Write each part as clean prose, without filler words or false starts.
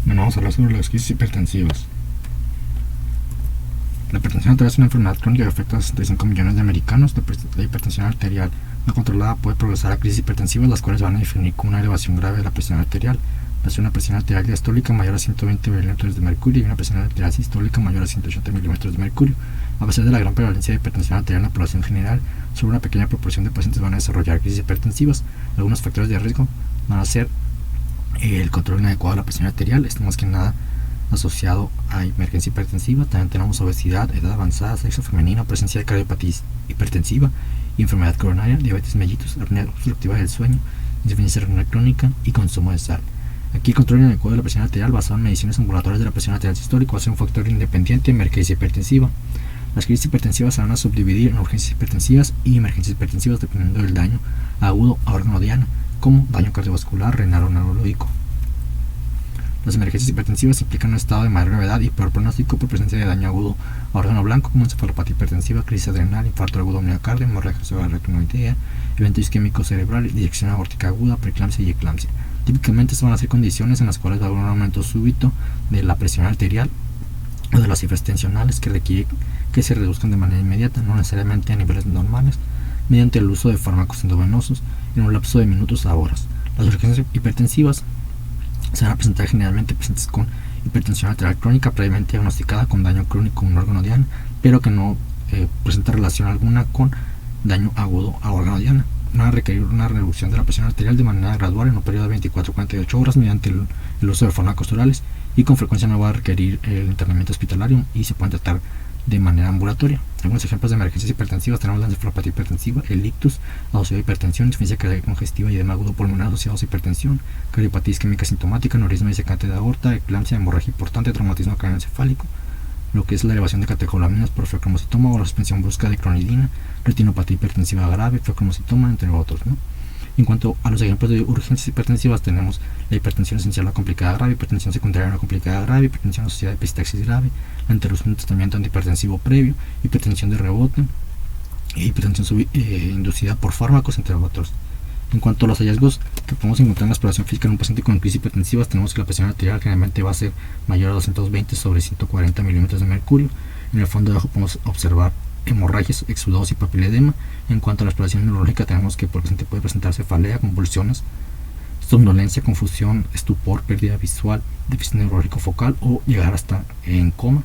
Bueno, vamos a hablar sobre las crisis hipertensivas. La hipertensión arterial es una enfermedad crónica que afecta a 65 millones de americanos. La hipertensión arterial no controlada puede progresar a crisis hipertensivas, las cuales van a definir como una elevación grave de la presión arterial. Una presión arterial diastólica mayor a 120 milímetros de mercurio y una presión arterial sistólica mayor a 180 milímetros de mercurio. A pesar de la gran prevalencia de hipertensión arterial en la población general, solo una pequeña proporción de pacientes van a desarrollar crisis hipertensivas. Algunos factores de riesgo van a ser el control inadecuado de la presión arterial, esto más que nada asociado a emergencia hipertensiva. También tenemos obesidad, edad avanzada, sexo femenino, presencia de cardiopatía hipertensiva, enfermedad coronaria, diabetes mellitus, apnea obstructiva del sueño, insuficiencia renal crónica y consumo de sal. Aquí el control inadecuado de la presión arterial basado en mediciones ambulatorias de la presión arterial sistólica va a ser un factor independiente de emergencia hipertensiva. Las crisis hipertensivas se van a subdividir en urgencias hipertensivas y emergencias hipertensivas dependiendo del daño agudo a órgano diana, como daño cardiovascular, renal o neurológico. Las emergencias hipertensivas implican un estado de mayor gravedad y peor pronóstico por presencia de daño agudo a órgano blanco, como encefalopatía hipertensiva, crisis adrenal, infarto agudo de miocardio, hemorragia subaracnoidea, evento isquémico cerebral, disección aórtica aguda, preeclampsia y eclampsia. Típicamente estas van a ser condiciones en las cuales va a haber un aumento súbito de la presión arterial o de las cifras tensionales que requiere que se reduzcan de manera inmediata, no necesariamente a niveles normales, mediante el uso de fármacos endovenosos en un lapso de minutos a horas. Las urgencias hipertensivas se van a presentar generalmente pacientes con hipertensión arterial crónica previamente diagnosticada con daño crónico a un órgano diana, pero que no presenta relación alguna con daño agudo a órgano diana. Van a requerir una reducción de la presión arterial de manera gradual en un periodo de 24-48 horas mediante el uso de fármacos orales, y con frecuencia no va a requerir el internamiento hospitalario y se pueden tratar de manera ambulatoria. Algunos ejemplos de emergencias hipertensivas tenemos la encefalopatía hipertensiva, el ictus asociado a hipertensión, insuficiencia cardíaca congestiva y edema agudo pulmonar asociados a hipertensión, cardiopatía isquémica sintomática, aneurisma disecante de aorta, eclampsia, hemorragia importante, traumatismo craneoencefálico, lo que es la elevación de catecolaminas por feocromocitoma o la suspensión brusca de clonidina, retinopatía hipertensiva grave, feocromocitoma, entre otros, ¿no? En cuanto a los ejemplos de urgencias hipertensivas, tenemos la hipertensión esencial no complicada grave, hipertensión secundaria no complicada grave, hipertensión asociada a epistaxis grave, la interrupción de tratamiento antihipertensivo previo, hipertensión de rebote, hipertensión inducida por fármacos, entre otros. En cuanto a los hallazgos que podemos encontrar en la exploración física en un paciente con crisis hipertensivas, tenemos que la presión arterial generalmente va a ser mayor a 220 sobre 140 milímetros de mercurio. En el fondo de ojo podemos observar hemorragias, exudados y papiledema. En cuanto a la exploración neurológica, tenemos que por el paciente puede presentar cefalea, convulsiones, somnolencia, confusión, estupor, pérdida visual, déficit neurológico focal o llegar hasta en coma.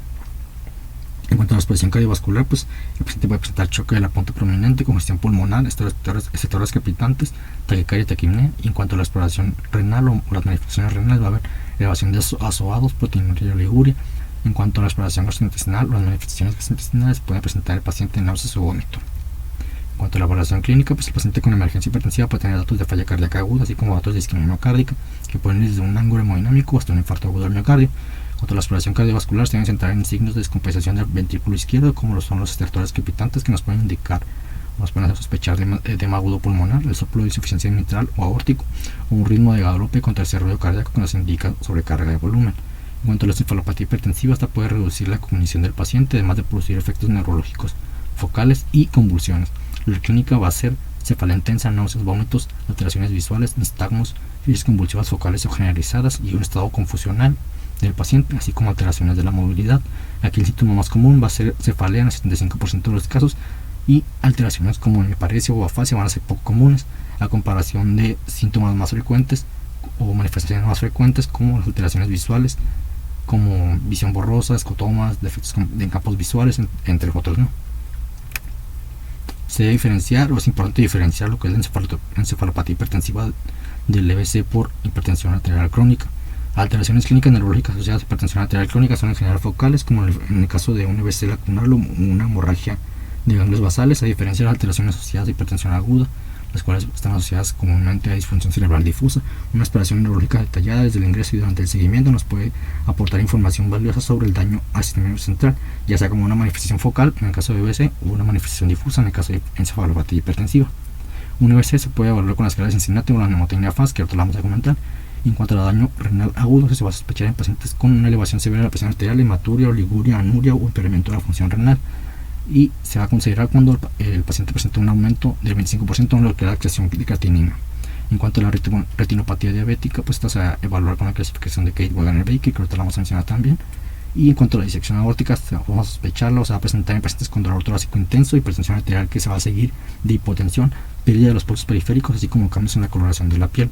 En cuanto a la exploración cardiovascular, pues el paciente puede presentar choque de la punta prominente, congestión pulmonar, esteroras crepitantes, taquicardia y taquipnea. Y en cuanto a la exploración renal o las manifestaciones renales, va a haber elevación de azoados, proteinuria y oliguria. En cuanto a la exploración gastrointestinal, las manifestaciones gastrointestinales pueden presentar el paciente náuseas o vómito. En cuanto a la evaluación clínica, pues el paciente con emergencia hipertensiva puede tener datos de falla cardíaca aguda, así como datos de isquemia miocárdica, que pueden ir desde un ángulo hemodinámico hasta un infarto agudo del miocardio. En cuanto a la exploración cardiovascular, se deben centrar en signos de descompensación del ventrículo izquierdo, como lo son los estertores crepitantes, que nos pueden indicar, nos pueden sospechar de edema agudo pulmonar, el soplo de insuficiencia mitral o aórtico, o un ritmo de galope con tercer ruido cardíaco que nos indica sobrecarga de volumen. En cuanto a la encefalopatía hipertensiva, esta puede reducir la cognición del paciente, además de producir efectos neurológicos focales y convulsiones. La clínica va a ser cefalea intensa, náuseas, vómitos, alteraciones visuales, nistagmos, crisis convulsivas focales o generalizadas y un estado confusional del paciente, así como alteraciones de la movilidad. Aquí el síntoma más común va a ser cefalea en el 75% de los casos, y alteraciones como hemiparesia o afasia van a ser poco comunes, a comparación de síntomas más frecuentes o manifestaciones más frecuentes como las alteraciones visuales, como visión borrosa, escotomas, defectos en campos visuales, entre otros, ¿no? Se debe diferenciar, o es importante diferenciar, lo que es la encefalopatía hipertensiva del EBC por hipertensión arterial crónica. Alteraciones clínicas neurológicas asociadas a hipertensión arterial crónica son en general focales, como en el caso de un EBC lacunar o una hemorragia de ganglios basales, a diferencia de las alteraciones asociadas a hipertensión aguda, las cuales están asociadas comúnmente a disfunción cerebral difusa. Una exploración neurológica detallada desde el ingreso y durante el seguimiento nos puede aportar información valiosa sobre el daño al sistema nervioso central, ya sea como una manifestación focal en el caso de EBC o una manifestación difusa en el caso de encefalopatía hipertensiva. Un EBC se puede evaluar con la escala de Cincinnati o la mnemotecnia FAST, que ahorita la vamos a comentar. En cuanto al daño renal agudo, se va a sospechar en pacientes con una elevación severa de la presión arterial, hematuria, oliguria, anuria o impairamiento de la función renal, y se va a considerar cuando el paciente presenta un aumento del 25% en lo que es la excreción de creatinina. En cuanto a la retinopatía diabética, pues esta se va a evaluar con la clasificación de Kate-Wagner-Baker, que ahorita la vamos a mencionar también. Y en cuanto a la disección aórtica, vamos a sospecharlo, se va a presentar en pacientes con dolor torácico intenso, hipertensión arterial que se va a seguir de hipotensión, pérdida de los pulsos periféricos, así como cambios en la coloración de la piel.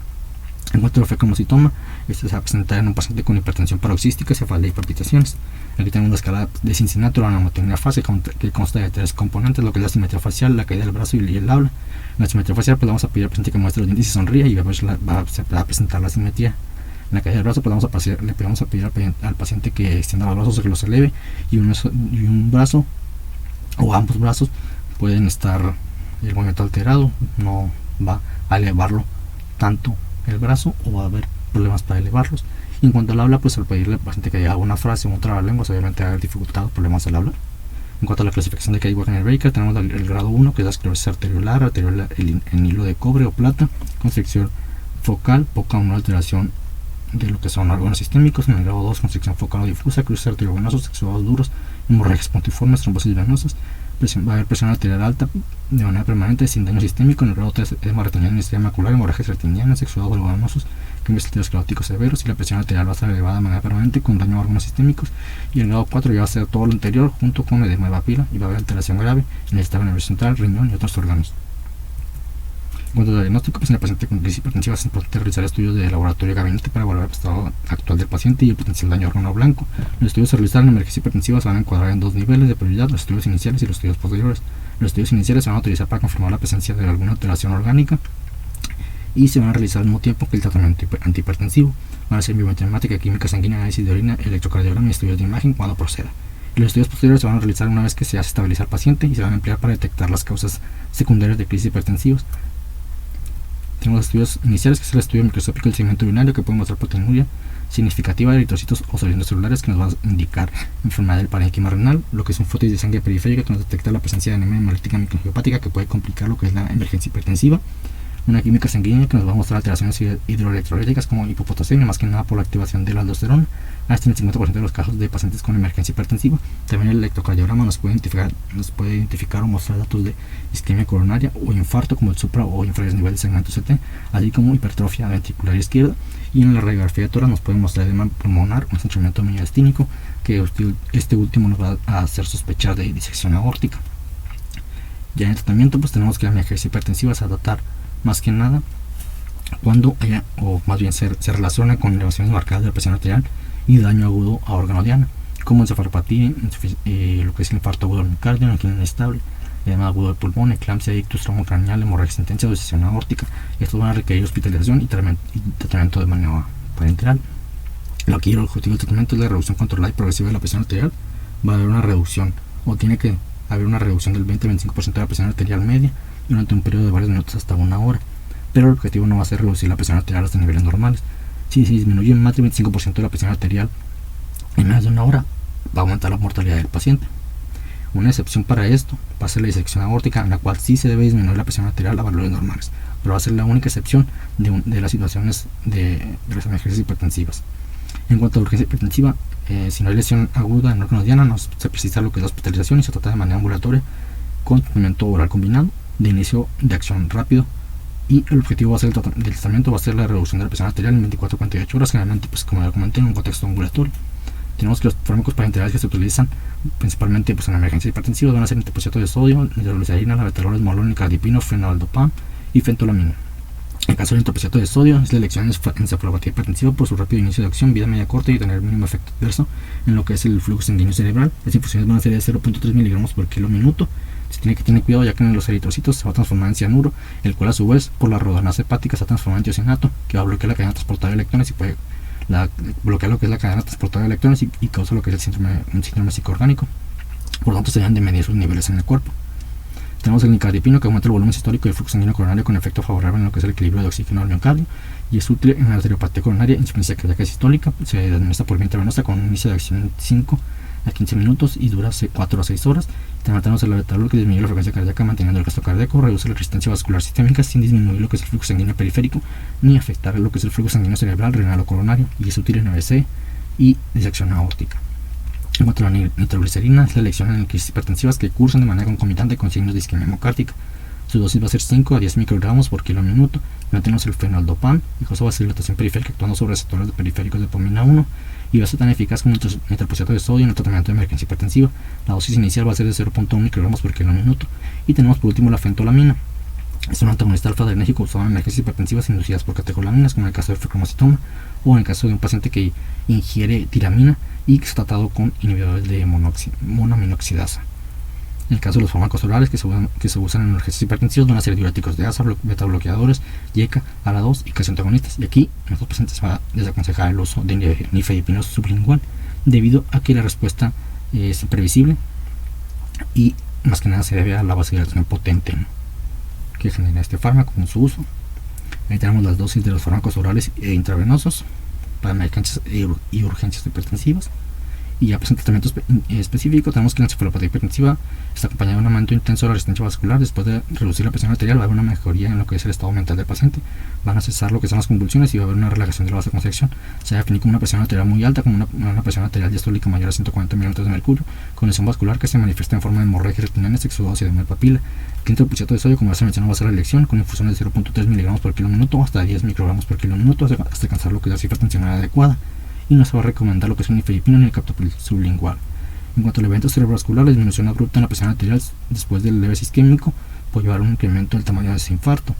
En cuanto al fecomocitoma, este se va a presentar en un paciente con hipertensión paroxística y cefalea y palpitaciones. Aquí tenemos la escala de Cincinnati, la anatomía fase, que consta de 3 componentes, lo que es la simetría facial, la caída del brazo y el habla. En la simetría facial, pues vamos a pedir al paciente que muestre los dientes y sonríe, y se va a presentar la simetría. En la caída del brazo, pues le vamos a pedir al paciente que extienda los brazos o que los eleve, y un brazo o ambos brazos pueden estar el movimiento alterado, no va a elevarlo tanto el brazo o va a haber problemas para elevarlos. Y en cuanto al habla, pues al pedirle al paciente que diga una frase o un trabalenguas, obviamente va a haber dificultad o problemas al habla. En cuanto a la clasificación de Kate-Wagner-Baker, tenemos el grado 1, que es la esclerosis arteriolar, en hilo de cobre o plata, constricción focal, poca o no alteración de lo que son órganos sistémicos. En el grado 2, constricción focal o difusa, cruces arteriovenosos, exudados duros, hemorragias pontiformes, trombosis venosos. Va a haber presión arterial alta de manera permanente sin daño sistémico. En el grado 3, edema retiniano en el sistema macular, hemorragias retinianas, exudados venosos, cambios escleróticos severos, y la presión arterial va a estar elevada de manera permanente con daño a órganos sistémicos. Y el grado 4 ya va a ser todo lo anterior junto con edema de papila, y va a haber alteración grave en el sistema nervioso central, riñón y otros órganos. En cuanto al diagnóstico, pues en el paciente con crisis hipertensiva es importante realizar estudios de laboratorio y gabinete para evaluar el estado actual del paciente y el potencial daño órgano blanco. Los estudios a realizar en emergencia hipertensiva se van a encuadrar en 2 niveles de prioridad: los estudios iniciales y los estudios posteriores. Los estudios iniciales se van a utilizar para confirmar la presencia de alguna alteración orgánica y se van a realizar al mismo tiempo que el tratamiento antihipertensivo. Van a ser biometría, química sanguínea, análisis de orina, electrocardiograma y estudios de imagen cuando proceda. Los estudios posteriores se van a realizar una vez que se hace estabilizar al paciente y se van a emplear para detectar las causas secundarias de crisis hipertensivas. Tenemos los estudios iniciales, que es el estudio microscópico del segmento urinario, que puede mostrar proteinuria significativa de eritrocitos o saliendo celulares, que nos va a indicar enfermedad del parénquima renal. Lo que es un fótis de sangre periférica, que nos detecta la presencia de anemia hemolítica microangiopática, que puede complicar lo que es la emergencia hipertensiva. Una química sanguínea, que nos va a mostrar alteraciones hidroelectrolíticas como hipopotasemia, más que nada por la activación de la aldosterona, hasta en el 50% de los casos de pacientes con emergencia hipertensiva. También el electrocardiograma nos puede identificar o mostrar datos de isquemia coronaria o infarto, como el supra o infranivel del segmento CT, así como hipertrofia ventricular izquierda. Y en la radiografía de tórax nos puede mostrar edema pulmonar, un estrechamiento miastínnico, que este último nos va a hacer sospechar de disección aórtica. Ya en el tratamiento, pues tenemos que la emergencia hipertensiva se va a tratar más que nada cuando haya, o más bien se relaciona con elevaciones marcadas de la presión arterial y daño agudo a órgano diana, como encefalopatía, lo que es el infarto agudo del miocardio, angina inestable, edema agudo del pulmón, eclampsia, ictus, trauma craneal, hemorragia intensa o disección aórtica. Estos van a requerir hospitalización y tratamiento de manejo parenteral. Aquí el objetivo del tratamiento es la reducción controlada y progresiva de la presión arterial. Va a haber una reducción, o tiene que haber una reducción del 20-25% de la presión arterial media durante un periodo de varios minutos hasta 1 hora, pero el objetivo no va a ser reducir la presión arterial hasta niveles normales. Si se disminuye más del 25% de la presión arterial en menos de 1 hora, va a aumentar la mortalidad del paciente. Una excepción para esto va a ser la disección aórtica, en la cual sí se debe disminuir la presión arterial a valores normales, pero va a ser la única excepción de las situaciones de las emergencias hipertensivas. En cuanto a urgencia hipertensiva, si no hay lesión aguda en órganos diana, no se precisa lo que es la hospitalización y se trata de manera ambulatoria con tratamiento oral combinado de inicio de acción rápido, y el objetivo va a ser del tratamiento va a ser la reducción de la presión arterial en 24-48 horas, generalmente, pues como ya comenté, en un contexto ambulatorio. Tenemos que los fármacos parenterales que se utilizan principalmente pues, en la emergencia hipertensiva van a ser nitroprusiato de sodio, nitroglicerina, labetalol, esmolol, nicardipino, fenolidopam y fentolamina. En el caso del nitroprusiato de sodio, es la elección en encefalopatía hipertensiva por su rápido inicio de acción, vida media corta y tener mínimo efecto adverso en lo que es el flujo sanguíneo cerebral. Las infusiones van a ser de 0.3 miligramos por kilo minuto. Se tiene que tener cuidado, ya que en los eritrocitos se va a transformar en cianuro, el cual a su vez por las rodanas hepáticas se va a transformar en tiosinato, que va a bloquear la cadena transportadora de electrones y puede bloquear lo que es la cadena transportadora de electrones y causa lo que es un síndrome psicoorgánico. Por lo tanto, se deben de medir sus niveles en el cuerpo. Tenemos el nicardipino, que aumenta el volumen sistólico del flujo sanguíneo coronario con efecto favorable en lo que es el equilibrio de oxígeno del miocardio, y es útil en la arteriopatía coronaria, insuficiencia cardíaca sistólica. Se administra por vía intravenosa con un inicio de acción 5 a 15 minutos y dura 4 a 6 horas. También tenemos el labetalol, que disminuye la frecuencia cardíaca manteniendo el gasto cardíaco, reduce la resistencia vascular sistémica sin disminuir lo que es el flujo sanguíneo periférico ni afectar lo que es el flujo sanguíneo cerebral, renal o coronario, y es útil en AVC y disección aórtica. En cuanto a la nitroglicerina, es la elección en crisis hipertensivas que cursan de manera concomitante con signos de isquemia hemocárdica. Su dosis va a ser 5 a 10 microgramos por kilo minuto. También tenemos el fenoldopam, y causa vasodilatación periférica actuando sobre receptores periféricos de dopamina 1 y va a ser tan eficaz como nitroprusiato de sodio en el tratamiento de emergencia hipertensiva. La dosis inicial va a ser de 0.1 microgramos por kilo minuto. Y tenemos por último la fentolamina. Es un antagonista alfa-adrenérgico usado en emergencias hipertensivas inducidas por catecolaminas, como en el caso del fibromasitoma o en el caso de un paciente que ingiere tiramina y que es tratado con inhibidores de monoaminoxidasa. En el caso de los fármacos orales que se usan en emergencias hipertensivas van a ser diuréticos de asa, beta-bloqueadores, YECA, ALA2 y calcio antagonistas. Y aquí en estos pacientes se va a desaconsejar el uso de nifedipino sublingual debido a que la respuesta es imprevisible y más que nada se debe a la vasodilatación potente, ¿no?, que genera este fármaco con su uso. Ahí tenemos las dosis de los fármacos orales e intravenosos para emergencias y urgencias hipertensivas. Y ya presenta tratamiento específico, tenemos que la encefalopatía hipertensiva está acompañada de un aumento intenso de la resistencia vascular. Después de reducir la presión arterial va a haber una mejoría en lo que es el estado mental del paciente, van a cesar lo que son las convulsiones y va a haber una relajación de la vasoconstricción. Se va a definir como una presión arterial muy alta, como una presión arterial diastólica mayor a 140 milímetros de mercurio, con lesión vascular que se manifiesta en forma de hemorragia retinales, exudados y edema de papila. El nitroprusiato de sodio, como ya se mencionó, va a ser la elección con infusiones de 0.3 miligramos por kilo minuto hasta 10 microgramos por kilo minuto hasta alcanzar lo que es la cifra tensional adecuada. Y no se va a recomendar lo que es un nifedipino ni el captopril sublingual. En cuanto al evento cerebrovascular, la disminución abrupta en la presión arterial después del leve isquémico puede llevar a un incremento del tamaño de ese infarto.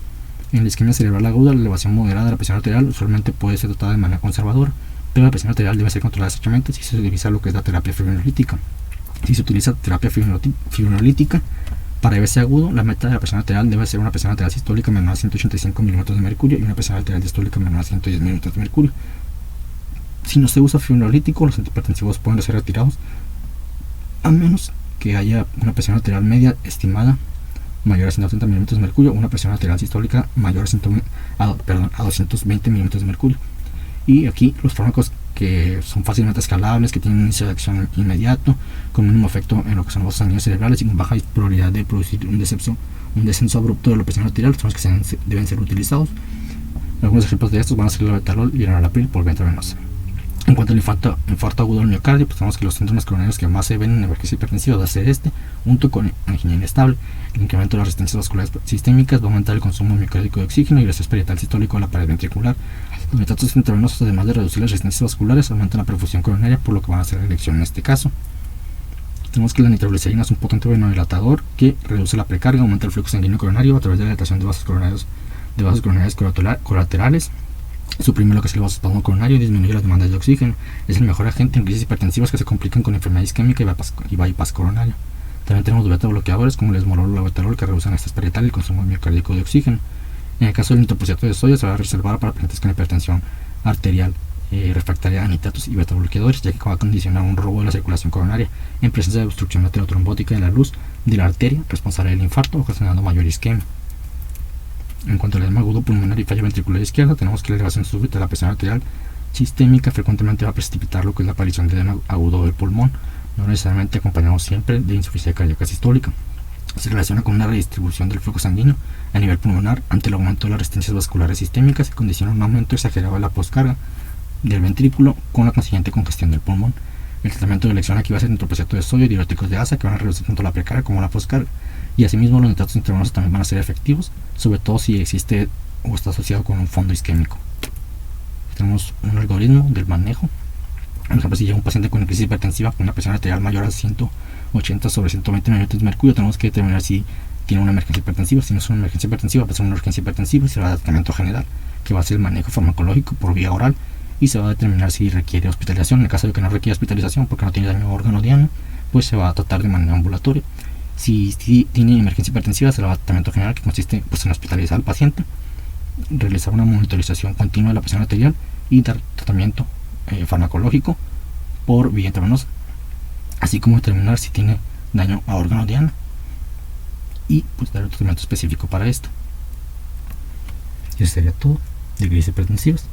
En la isquemia cerebral aguda, la elevación moderada de la presión arterial usualmente puede ser tratada de manera conservadora, pero la presión arterial debe ser controlada estrechamente si se utiliza lo que es la terapia fibrinolítica. Si se utiliza terapia fibrinolítica para EBC agudo, la meta de la presión arterial debe ser una presión arterial sistólica menor a 185 milímetros de mercurio y una presión arterial diastólica menor a 110 milímetros de mercurio. Si no se usa fibrinolítico, los antihipertensivos pueden ser retirados a menos que haya una presión arterial media estimada mayor a 130 milímetros de mercurio o una presión arterial sistólica mayor a 220 milímetros de mercurio. Y aquí los fármacos que son fácilmente escalables, que tienen un inicio de acción inmediato, con mínimo efecto en lo que son los vasos sanguíneos cerebrales y con baja probabilidad de producir un descenso abrupto de la presión arterial, son los que deben ser utilizados. Algunos ejemplos de estos van a ser el labetalol y el enalapril por vía intravenosa. En cuanto al infarto agudo del miocardio, pues tenemos que los síntomas coronarios que más se ven en emergencia hipertensiva va a ser junto con angina inestable. El incremento de las resistencias vasculares sistémicas va a aumentar el consumo miocárdico de oxígeno y el estrés parietal sistólico de la pared ventricular. Los metatosis intravenosos, además de reducir las resistencias vasculares, aumentan la perfusión coronaria, por lo que van a ser la elección en este caso. Tenemos que la nitroglicerina es un potente vasodilatador que reduce la precarga, aumenta el flujo sanguíneo coronario a través de la dilatación de vasos coronarios colaterales. Suprime lo que es el vasoespasmo coronario y disminuye las demandas de oxígeno. Es el mejor agente en crisis hipertensivas que se complican con enfermedad isquémica y bypass coronario. También tenemos beta bloqueadores como el esmolol o labetalol que reducen el estrés parietal y el consumo miocárdico de oxígeno. En el caso del nitroprusiato de sodio se va a reservar para pacientes con hipertensión arterial refractaria a nitratos y beta bloqueadores, ya que va a condicionar un robo de la circulación coronaria en presencia de obstrucción arteriotrombótica de la luz de la arteria responsable del infarto, ocasionando mayor isquemia. En cuanto al edema agudo pulmonar y falla ventricular izquierda, tenemos que la elevación súbita de la presión arterial sistémica frecuentemente va a precipitar lo que es la aparición de edema agudo del pulmón, no necesariamente acompañado siempre de insuficiencia cardíaca sistólica. Se relaciona con una redistribución del flujo sanguíneo a nivel pulmonar ante el aumento de las resistencias vasculares sistémicas y condiciona un aumento exagerado de la poscarga del ventrículo con la consiguiente congestión del pulmón. El tratamiento de elección aquí va a ser nitroprusiato de sodio y diuréticos de asa que van a reducir tanto la precarga como la poscarga. Y asimismo los nitratos intravenosos también van a ser efectivos, sobre todo si existe o está asociado con un fondo isquémico. Tenemos un algoritmo del manejo. Por ejemplo, si llega un paciente con crisis hipertensiva con una presión arterial mayor a 180 sobre 120 milímetros de mercurio, tenemos que determinar si tiene una emergencia hipertensiva. Si no es una emergencia hipertensiva, va a ser una urgencia hipertensiva y se va a dar tratamiento general, que va a ser el manejo farmacológico por vía oral, y se va a determinar si requiere hospitalización. En el caso de que no requiera hospitalización porque no tiene daño órgano diano, pues se va a tratar de manera ambulatoria. Si tiene emergencia hipertensiva, se le va a dar tratamiento general, que consiste en hospitalizar al paciente, realizar una monitorización continua de la presión arterial y dar tratamiento farmacológico por vía intravenosa, así como determinar si tiene daño a órgano diano y pues dar un tratamiento específico para esto. Y eso sería todo de crisis hipertensivas.